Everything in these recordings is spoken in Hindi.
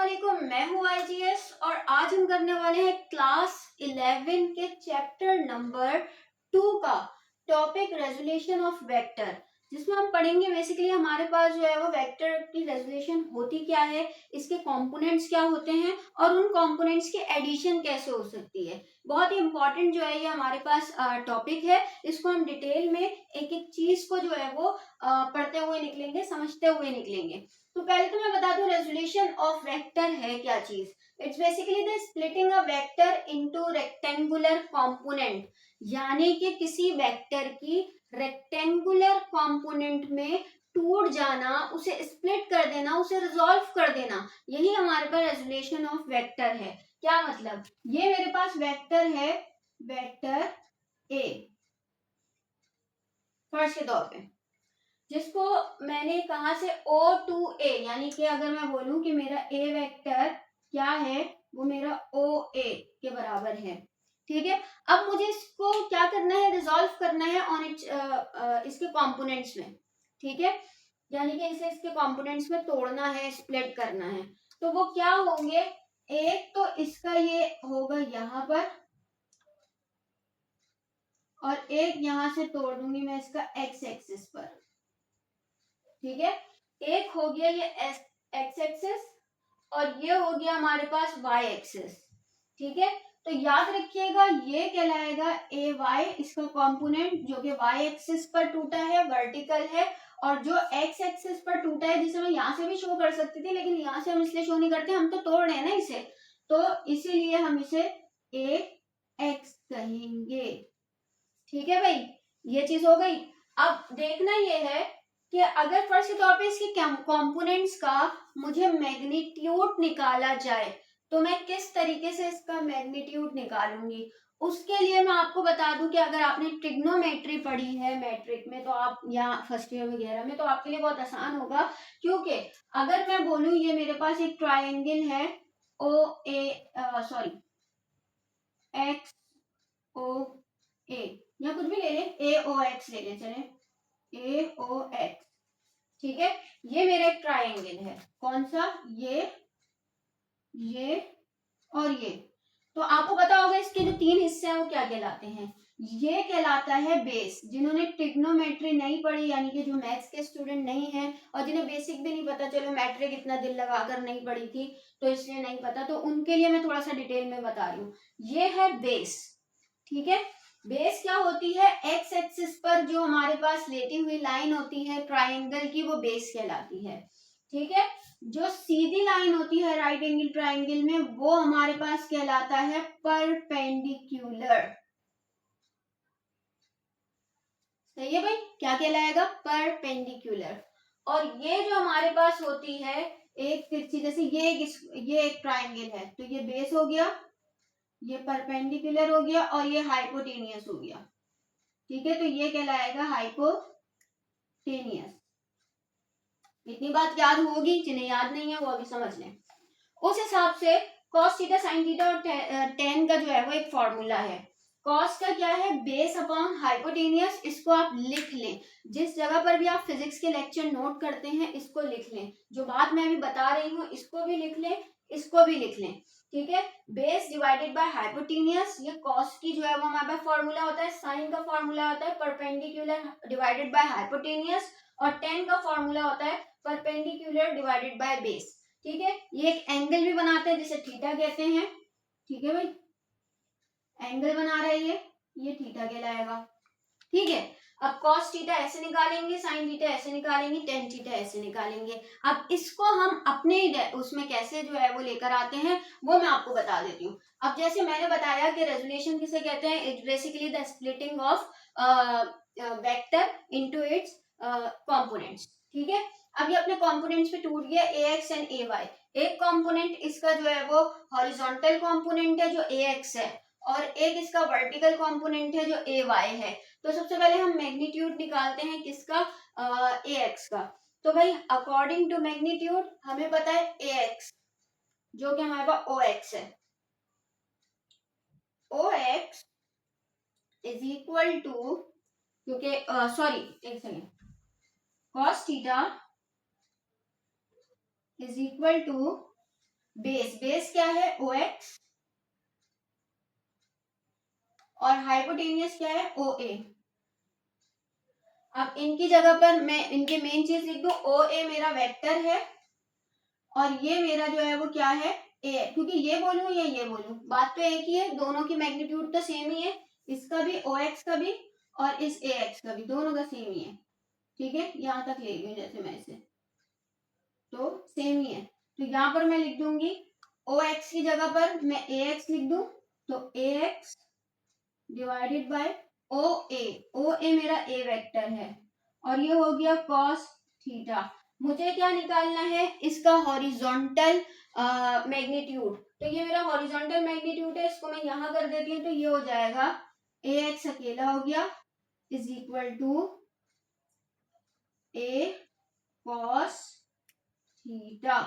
अस्सलामुअलैकुम, मैं हूँ आईजीएस और आज हम करने वाले हैं क्लास 11 के चैप्टर नंबर 2 का टॉपिक रेजोल्यूशन ऑफ वेक्टर, जिसमें हम पढ़ेंगे बेसिकली हमारे पास जो है वो वेक्टर की रेजोल्यूशन होती क्या है, इसके कंपोनेंट्स क्या होते हैं और उन कंपोनेंट्स की एडिशन कैसे हो सकती है। बहुत ही इंपॉर्टेंट जो है ये हमारे पास टॉपिक है। इसको हम डिटेल में एक एक चीज को जो है वो पढ़ते हुए निकलेंगे, समझते हुए निकलेंगे। तो पहले तो मैं बता दूं रेजोल्यूशन ऑफ वेक्टर है क्या चीज। It's basically the splitting a vector into rectangular component, यानी कि किसी वेक्टर की रेक्टेंगुलर कंपोनेंट में टूट जाना, उसे स्प्लिट कर देना, उसे रिजॉल्व कर देना, यही हमारे पास रेजोल्यूशन ऑफ वेक्टर है। क्या मतलब, ये मेरे पास वेक्टर है, वेक्टर ए फर्स्ट के तौर पे, जिसको मैंने कहा से O टू A, यानी कि अगर मैं बोलूं कि मेरा A वेक्टर क्या है, वो मेरा OA के बराबर है। ठीक है, अब मुझे इसको क्या करना है, रिजॉल्व करना है ऑन इट इसके कंपोनेंट्स में। ठीक है, यानी कि इसे इसके कंपोनेंट्स में तोड़ना है, स्प्लिट करना है। तो वो क्या होंगे, एक तो इसका ये होगा यहाँ पर, और एक यहां से तोड़ दूंगी मैं इसका एक्स एक्सिस पर। ठीक है, एक हो गया ये एक्स एक्सिस और ये हो गया हमारे पास वाई एक्सिस। ठीक है, तो याद रखिएगा ये कहलाएगा ए वाई, इसका कंपोनेंट जो कि वाई एक्सिस पर टूटा है, वर्टिकल है, और जो एक्स एक्सिस पर टूटा है, जिसे मैं यहाँ से भी शो कर सकती थी लेकिन यहाँ से हम इसलिए शो नहीं करते, हम तो तोड़ रहे हैं ना इसे, तो इसीलिए हम इसे ए एक्स कहेंगे। ठीक है भाई, ये चीज हो गई। अब देखना ये है कि अगर फर्स्ट के तौर पे इसके कंपोनेंट्स का मुझे मैग्नीट्यूड निकाला जाए तो मैं किस तरीके से इसका मैग्नीट्यूड निकालूंगी। उसके लिए मैं आपको बता दूं कि अगर आपने ट्रिग्नोमेट्री पढ़ी है मैट्रिक में, तो आप या फर्स्ट ईयर वगैरह में, तो आपके लिए बहुत आसान होगा। क्योंकि अगर मैं बोलूं ये मेरे पास एक ट्राइंगल है ओ ए सॉरी एक्स ओ ए, या कुछ भी ले लें, ए ओ एक्स ले लें, चले ए ओ एक्स। ठीक है, ये मेरा एक ट्राइंगल है, कौन सा, ये और ये। तो आपको पता होगा इसके जो तीन हिस्से हैं वो क्या कहलाते हैं। ये कहलाता है बेस। जिन्होंने ट्रिग्नोमेट्री नहीं पढ़ी, यानी कि जो मैथ्स के स्टूडेंट नहीं है और जिन्हें बेसिक भी नहीं पता, चलो मैट्रिक इतना दिल लगाकर नहीं पढ़ी थी तो इसलिए नहीं पता, तो उनके लिए मैं थोड़ा सा डिटेल में बता रही हूँ। ये है बेस। ठीक है, बेस क्या होती है, एक्स एक्सिस पर जो हमारे पास लेटी हुई लाइन होती है ट्राइंगल की, वो बेस कहलाती है। ठीक है, जो सीधी लाइन होती है राइट एंगल ट्राइंगल में, वो हमारे पास कहलाता है परपेंडिकुलर। सही है भाई, क्या कहलाएगा, परपेंडिकुलर। और ये जो हमारे पास होती है एक तिरछी, जैसे ये एक ट्राइंगल है, तो ये बेस हो गया, ये परपेंडिकुलर हो गया और ये हाइपोटेनियस हो गया। ठीक है, तो ये कहलाएगा हाइपोटेनियस। इतनी बात याद होगी, जिन्हें याद नहीं है वो अभी समझ लें। उस हिसाब से कॉस थीटा साइन थीटा और टेन का जो है वो एक फॉर्मूला है। कॉस का क्या है, बेस अपॉन हाइपोटेनियस, इसको आप लिख लें। जिस जगह पर भी आप फिजिक्स के लेक्चर नोट करते हैं इसको लिख लें। जो बात मैं अभी बता रही हूँ इसको भी लिख लें, इसको भी लिख लें। ठीक है, बेस डिवाइडेड बाय हाइपोटेनियस, ये कॉस की जो है वो हमारे पास फॉर्मूला होता है। साइन का फॉर्मूला होता है परपेंडिकुलर डिवाइडेड बाय हाइपोटेनियस, और टेन का फॉर्मूला होता है परपेंडिकुलर डिवाइडेड बाय बेस। ठीक है, ये एक एंगल भी बनाते हैं जिसे थीटा कहते हैं। ठीक है भाई, एंगल बना रहा है ये थीटा कहलाएगा। ठीक है, अब cos थीटा ऐसे निकालेंगे, sin थीटा ऐसे निकालेंगे, tan थीटा ऐसे निकालेंगे। अब इसको हम अपने उसमें कैसे जो है वो लेकर आते हैं वो मैं आपको बता देती हूँ। अब जैसे मैंने बताया कि रेजोल्यूशन किसे कहते हैं, it's basically the splitting of vector into its components. ठीक है, अब ये अपने कंपोनेंट्स पे टूट गया, ax एंड ay। एक कंपोनेंट इसका जो है वो हॉरिजॉन्टल कंपोनेंट है जो ax है, और एक इसका वर्टिकल कंपोनेंट है जो ay है। तो सबसे पहले हम मैग्नीट्यूड निकालते हैं किसका, ax का। तो भाई अकॉर्डिंग टू मैग्नीट्यूड हमें पता है ax जो कि हमारे पास ox है, ox इज इक्वल टू, क्योंकि सॉरी एक second, cos theta is equal to base क्या है OX और हाइपोटेनियस क्या है OA। अब इनकी जगह पर मैं इनके मेन चीज लिख दूं, OA मेरा वेक्टर है और ये मेरा जो है वो क्या है A है, क्योंकि ये बोलूं या ये बोलूं बात तो एक ही है, दोनों की मैग्नीट्यूड तो सेम ही है, इसका भी OX का भी और इस AX का भी दोनों का सेम ही है। ठीक है, यहां तक ले गई जैसे मैं इसे, तो सेम ही है, तो यहां पर मैं लिख दूंगी OX की जगह पर मैं AX लिख दूं, तो AX divided bye OA। OA मेरा A वेक्टर है और ये हो गया cos थीटा। मुझे क्या निकालना है, इसका हॉरिजॉन्टल मैग्नीट्यूड, तो ये मेरा हॉरिजॉन्टल मैग्नीट्यूड है, इसको मैं यहां कर देती हूँ, तो ये हो जाएगा AX अकेला हो गया is equal to A cos theta.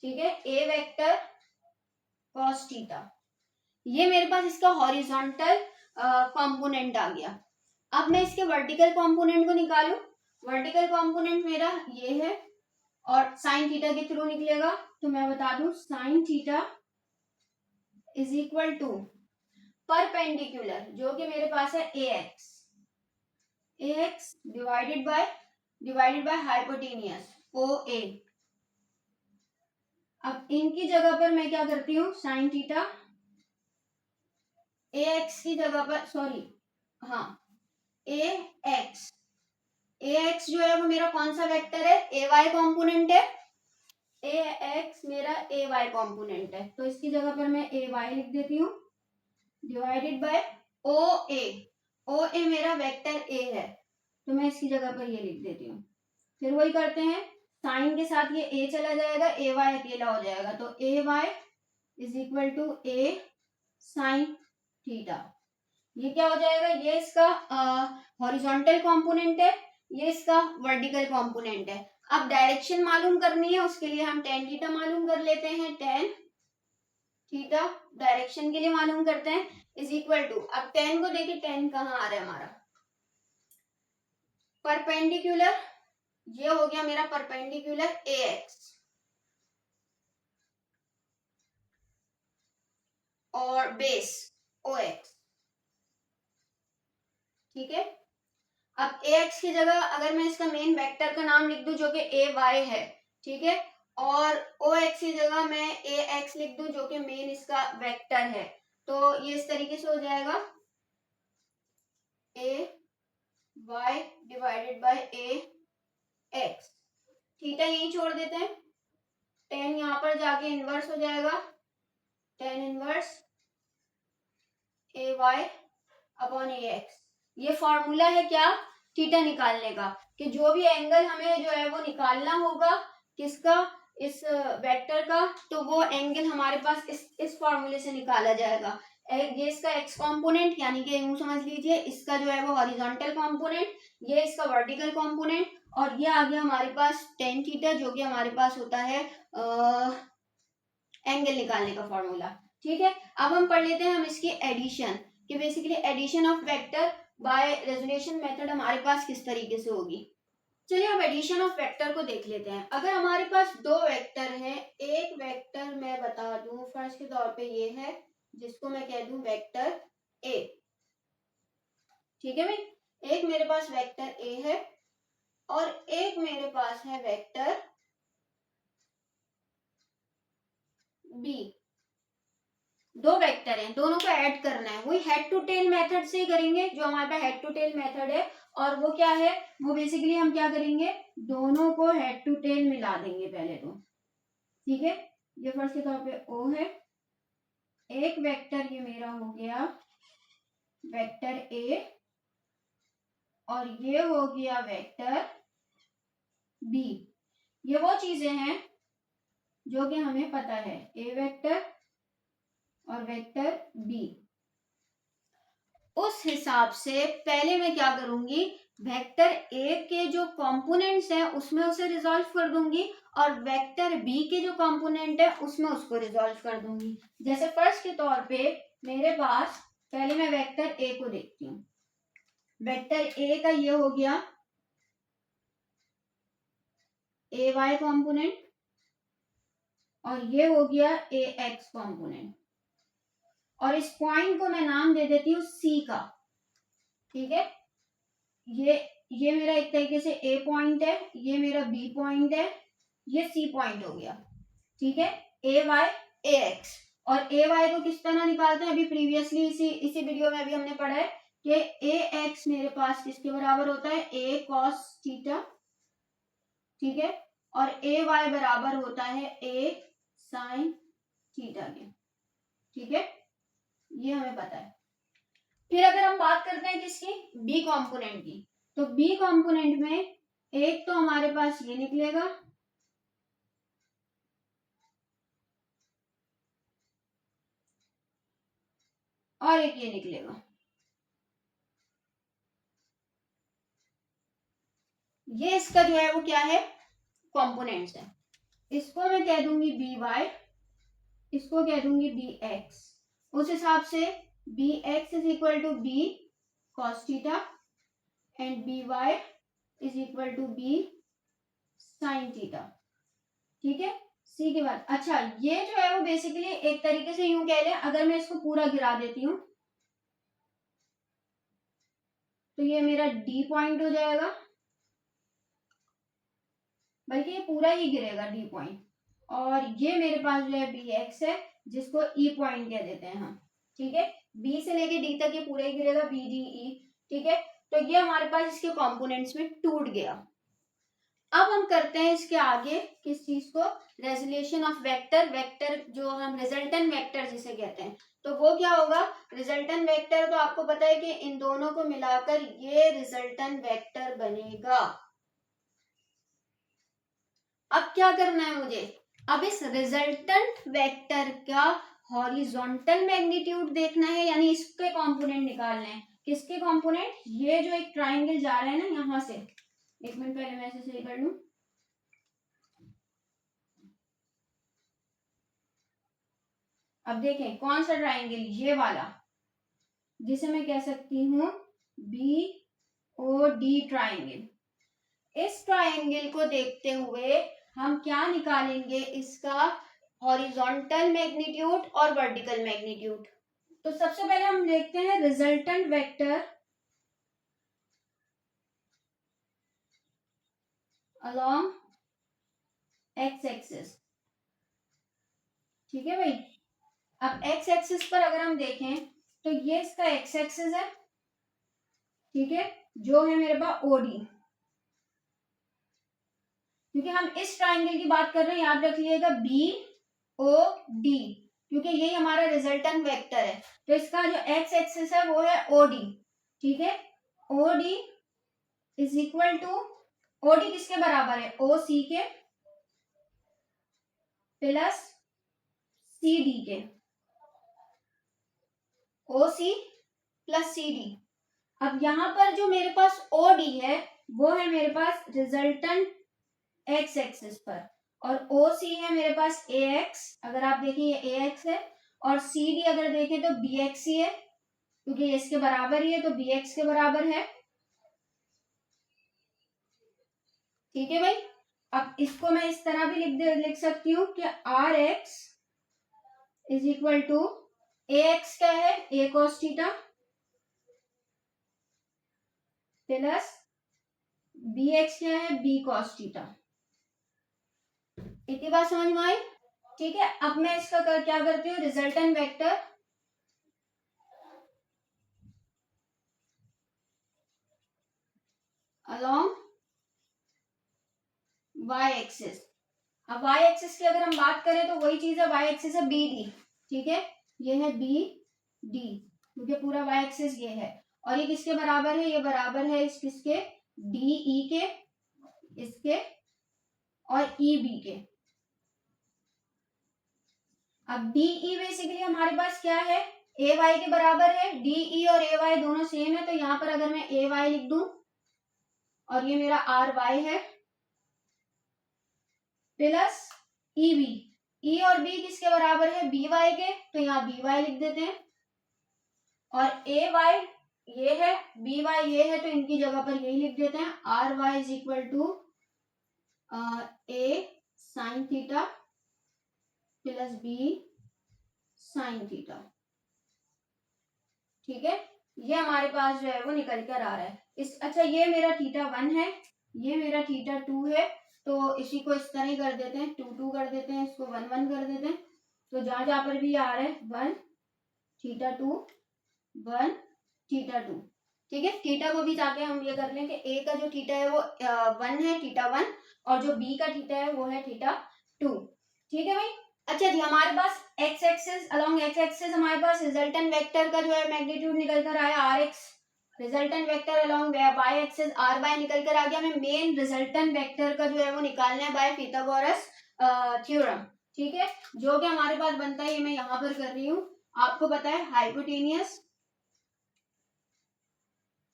ठीक है, A वेक्टर cos थीटा, ये मेरे पास इसका हॉरिजॉन्टल कंपोनेंट आ गया। अब मैं इसके वर्टिकल कंपोनेंट को निकालूं, वर्टिकल कंपोनेंट मेरा ये है और साइन थीटा के थ्रू निकलेगा, तो मैं बता दूं sine theta is equal to perpendicular जो कि मेरे पास है AX divided by hypotenuse OA। अब इनकी जगह पर मैं क्या करती हूँ, साइन थीटा AX की जगह पर, सॉरी हाँ AX जो है वो मेरा कौन सा वेक्टर है, AY कंपोनेंट है, AX मेरा AY कंपोनेंट है, तो इसकी जगह पर मैं AY लिख देती हूँ डिवाइडेड बाय OA मेरा वेक्टर A है, तो मैं इसकी जगह पर ये लिख देती हूँ। फिर वही करते हैं, साइन के साथ ये A चला जाएगा, AY अकेला हो जाएगा, तो AY is equal to A sine theta. ये क्या हो जाएगा, ये इसका हॉरिजॉन्टल कंपोनेंट है, ये इसका वर्टिकल कंपोनेंट है। अब डायरेक्शन मालूम करनी है, उसके लिए हम टेन थीटा मालूम कर लेते हैं, टेन थीटा डायरेक्शन के लिए मालूम करते हैं इज इक्वल टू, अब टेन को देखिए टेन कहाँ आ रहा है हमारा, परपेंडिकुलर, ये हो गया मेरा परपेंडिकुलर AX और बेस OX। ठीक है, अब AX की जगह अगर मैं इसका मेन वेक्टर का नाम लिख दूं जो कि AY है, ठीक है, और OX की जगह मैं AX लिख दूं जो कि मेन इसका वेक्टर है, तो ये इस तरीके से हो जाएगा AY divided by AX। Theta यही छोड़ देते हैं, टेन यहां पर जाके इनवर्स हो जाएगा, tan inverse AY upon AX। ये फॉर्मूला है क्या, थीटा निकालने का, कि जो भी एंगल हमें जो है वो निकालना होगा किसका, इस वेक्टर का, तो वो एंगल हमारे पास इस फॉर्मूले से निकाला जाएगा। ये इसका एक्स कंपोनेंट, यानी कि यूं समझ लीजिए इसका जो है वो हॉरिजॉन्टल कंपोनेंट, ये इसका वर्टिकल कंपोनेंट, और ये आ गया हमारे पास टेन थीटा जो कि हमारे पास होता है एंगल निकालने का फॉर्मूला। ठीक है, अब हम पढ़ लेते हैं हम इसकी एडिशन, कि basically addition of vector by resolution method हमारे पास किस तरीके से होगी। चलिए अब एडिशन ऑफ वेक्टर को देख लेते हैं। अगर हमारे पास दो वेक्टर हैं, एक वेक्टर मैं बता दूं फर्स्ट के तौर पे ये है, जिसको मैं कह दूं वेक्टर ए। ठीक है भाई, एक मेरे पास वेक्टर ए है और एक मेरे पास है वेक्टर बी। दो वेक्टर हैं, दोनों को ऐड करना है, वही हेड टू टेल मेथड से ही करेंगे, जो हमारे पास हेड टू टेल मेथड है, और वो क्या है, वो बेसिकली हम क्या करेंगे, दोनों को हेड टू टेल मिला देंगे पहले तो। ठीक है, ये फर्स्ट के तौर पे ओ है, एक वेक्टर ये मेरा हो गया वेक्टर ए और ये हो गया वेक्टर बी। ये वो चीजें हैं जो कि हमें पता है, ए वेक्टर और वेक्टर बी। उस हिसाब से पहले मैं क्या करूंगी, वेक्टर ए के जो कंपोनेंट्स हैं उसमें उसे रिजॉल्व कर दूंगी और वेक्टर बी के जो कंपोनेंट है उसमें उसको रिजॉल्व कर दूंगी। जैसे फर्स्ट के तौर पे मेरे पास, पहले मैं वेक्टर ए को देखती हूँ, वेक्टर ए का ये हो गया ए वाई कंपोनेंट और ये हो गया ए एक्स कॉम्पोनेंट, और इस पॉइंट को मैं नाम दे देती हूँ सी का। ठीक है, ये मेरा एक तरीके से ए पॉइंट है, ये मेरा बी पॉइंट है, ये सी पॉइंट हो गया। ठीक है, ए वाई ए एक्स। और ए वाई को किस तरह निकालते हैं, अभी प्रीवियसली इसी वीडियो में अभी हमने पढ़ा है कि ए एक्स मेरे पास किसके बराबर होता है, ए कॉस थीटा। ठीक है, और ए वाई बराबर होता है ए साइन थीटा के। ठीक है, ये हमें पता है। फिर अगर हम बात करते हैं किसकी, बी कंपोनेंट की, तो बी कंपोनेंट में एक तो हमारे पास ये निकलेगा, और एक ये निकलेगा। ये इसका जो है वो क्या है, कंपोनेंट्स है। इसको मैं कह दूंगी बी वाई, इसको कह दूंगी बी एक्स। उस हिसाब से B X is equal to B cos theta and B Y is equal to B sine theta. ठीक है, सी के बाद अच्छा ये जो है वो बेसिकली एक तरीके से यूं कह लें, अगर मैं इसको पूरा गिरा देती हूं तो ये मेरा डी पॉइंट हो जाएगा, बल्कि ये पूरा ही गिरेगा डी पॉइंट। और ये मेरे पास जो है बी एक्स है, जिसको ई पॉइंट कह देते हैं हम। ठीक है, बी से लेके डी तक ये पूरा ही गिरेगा, बी डी ई। ठीक है, तो ये हमारे पास इसके कंपोनेंट्स में टूट गया। अब हम करते हैं इसके आगे किस चीज को, रेजोल्यूशन ऑफ वेक्टर। वेक्टर जो हम रिजल्टेंट वेक्टर जिसे कहते हैं, तो वो क्या होगा, रिजल्टेंट वेक्टर तो आपको पता है कि इन दोनों को मिलाकर ये रिजल्टेंट वेक्टर बनेगा। अब क्या करना है मुझे, अब इस रिजल्टेंट वेक्टर का हॉरिजॉन्टल मैग्नीट्यूड देखना है, यानी इसके कंपोनेंट निकालने हैं। किसके कंपोनेंट, ये जो एक ट्राइंगल जा रहा है ना यहां से, एक मिनट पहले मैं इसे सही कर लूं। अब देखें कौन सा ट्राइंगल, ये वाला, जिसे मैं कह सकती हूं बी ओ डी ट्राइंगल। इस ट्राइंगल को देखते हुए हम क्या निकालेंगे, इसका हॉरिजॉन्टल मैग्नीट्यूड और वर्टिकल मैग्नीट्यूड। तो सबसे पहले हम देखते हैं resultant vector along X axis. ठीक है भाई, अब एक्स एक्सिस पर अगर हम देखें तो ये इसका एक्स एक्सिस है। ठीक है, जो है मेरे पास ओडी, क्योंकि हम इस ट्राइंगल की बात कर रहे हैं, याद रखिएगा बी ओ डी, क्योंकि यही हमारा रिजल्टेंट वेक्टर है। तो इसका जो एक्स एक्सिस है वो है ओडी। ठीक है, OD is equal to, OD किसके बराबर है, ओ सी के प्लस सी डी के, ओ सी प्लस सी डी। अब यहां पर जो मेरे पास ओ डी है वो है मेरे पास रिजल्टेंट एक्स एक्सिस पर, और ओ सी है मेरे पास ए एक्स, अगर आप देखें ये ए एक्स है, और सी डी अगर देखें तो बी एक्स ही है, क्योंकि ये इसके बराबर ही है तो बी एक्स के बराबर है। ठीक है भाई, अब इसको मैं इस तरह भी लिख सकती हूँ कि R X is equal to, A X क्या है, A cos theta plus B X क्या है, बी कॉस थीटा। इतनी बात समझ में आई। ठीक है, अब मैं इसका क्या करती हूँ, resultant vector along Y axis. अब वाई एक्सिस की अगर हम बात करें तो वही चीज है, वाई एक्सिस है बी डी। ठीक है, ये है बी डी, क्योंकि पूरा वाई एक्सिस ये है, और ये किसके बराबर है, ये बराबर है इस किसके, डी ई के, इसके और ई बी के। अब डी ई बेसिकली हमारे पास क्या है, ए वाई के बराबर है, डी ई और ए वाई दोनों सेम है, तो यहां पर अगर मैं ए वाई लिख दूं और ये मेरा आर वाई है प्लस ई बी, ई और बी किसके बराबर है, बी वाई के, तो यहाँ बी वाई लिख देते हैं, और ए वाई ये है, बी वाई ये है, तो इनकी जगह पर यही लिख देते हैं, R Y is equal to A sine theta plus B sine theta. ठीक है, ये हमारे पास जो है वो निकल कर आ रहा है। अच्छा ये मेरा थीटा 1 है, ये मेरा थीटा 2 है, तो इसी को इस तरह ही कर देते हैं, 2 2 कर देते हैं, इसको 1 1 कर देते हैं। तो जहां जहां पर भी आ रहा है 1 थीटा 2 1 थीटा 2। ठीक है, थीटा को भी जाके हम ये कर लें कि ए का जो थीटा है वो 1 है, थीटा 1, और जो बी का थीटा है वो है थीटा 2। ठीक है भाई। अच्छा जी, हमारे पास X axis, along X axis हमारे पास रिजल्टेंट वेक्टर का जो है मैग्नीट्यूड निकल कर आया R X, resultant vector along Y axis R Y निकल कर आ गया। हमें मेन रिजल्टेंट वेक्टर का जो है वो निकालना है बाय पिथागोरस थ्योरम। ठीक है, जो कि हमारे पास बनता है, ये मैं यहाँ पर कर रही हूँ। आपको पता है hypotenuse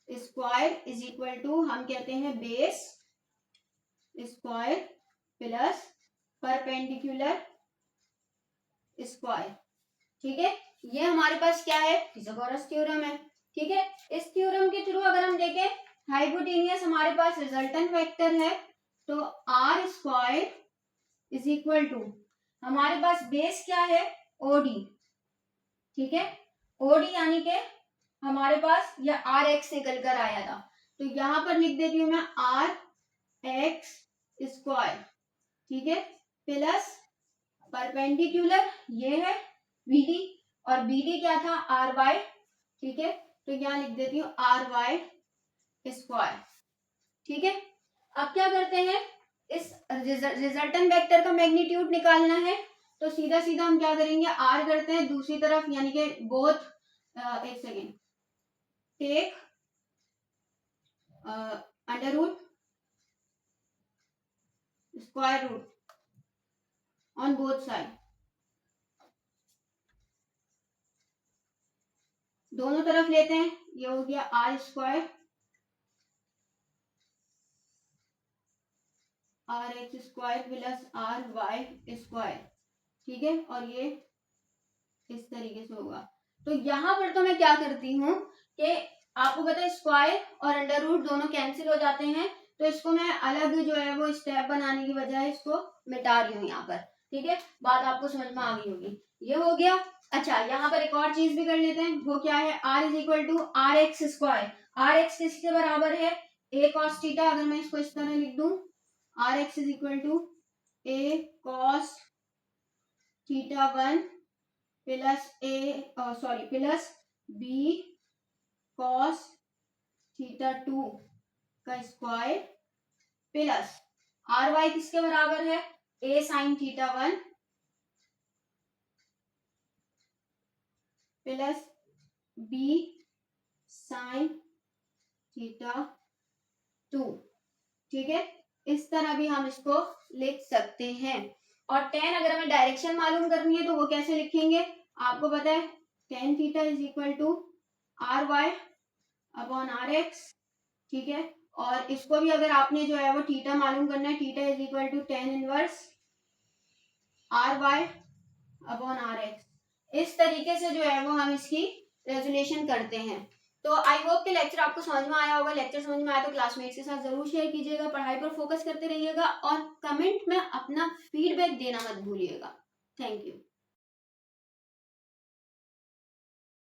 square is equal to, हम कहते हैं base square plus perpendicular square. ठीक है, ये हमारे पास क्या है, पिथागोरस थ्योरम है। ठीक है, इस थ्योरम के थ्रू अगर हम देखें, हाइपोटेनियस हमारे पास रिजल्टेंट वेक्टर है, तो R square is equal to, हमारे पास बेस क्या है, ओडी। ठीक है, ओडी यानी कि हमारे पास यह आर एक्स निकल कर आया था, तो यहां पर लिख देती हूं मैं आर एक्स स्क्वायर। ठीक है, प्लस परपेंडिकुलर ये है बीडी, और बीडी क्या था, आर वाई। ठीक है, तो यहां लिख देती हूँ आर वाई स्क्वायर। ठीक है, अब क्या करते हैं, इस रिजल्टेंट वेक्टर का मैग्नीट्यूड निकालना है, तो सीधा सीधा हम क्या करेंगे, आर करते हैं दूसरी तरफ, यानी कि बोथ, एक second, take under root square root on both side, दोनों तरफ लेते हैं। ये हो गया R square R X square plus R Y square. ठीक है, और ये इस तरीके से होगा। तो यहां पर तो मैं क्या करती हूँ कि आपको पता है स्क्वायर और अंडर रूट दोनों कैंसिल हो जाते हैं, तो इसको मैं अलग जो है वो स्टेप बनाने की बजाय इसको मिटा रही हूँ यहाँ पर। ठीक है, बात आपको समझ में आ गई होगी, ये हो गया। अच्छा, यहाँ पर एक और चीज भी कर लेते हैं, वो क्या है, R is equal to R X square. R X किसके बराबर है, ए कॉस थीटा। अगर मैं इसको इस तरह लिख दूं, R X is equal to A cos theta 1 plus plus B cos theta 2 का स्क्वायर प्लस आर वाई किसके बराबर है, A sine theta 1 plus B sine theta 2। ठीक है, इस तरह भी हम इसको लिख सकते हैं। और tan अगर हमें डायरेक्शन मालूम करनी है तो वो कैसे लिखेंगे, आपको पता है tan theta is equal to R Y upon R X. ठीक है, और इसको भी अगर आपने जो है वो थीटा मालूम करना है, theta is equal to tan inverse R Y upon R X. इस तरीके से जो है वो हम इसकी रेजोल्यूशन करते हैं। तो आई होप कि लेक्चर आपको समझ में आया होगा। लेक्चर समझ में आया तो क्लासमेट्स के साथ जरूर शेयर कीजिएगा, पढ़ाई पर फोकस करते रहिएगा, और कमेंट में अपना फीडबैक देना मत भूलिएगा। Thank you.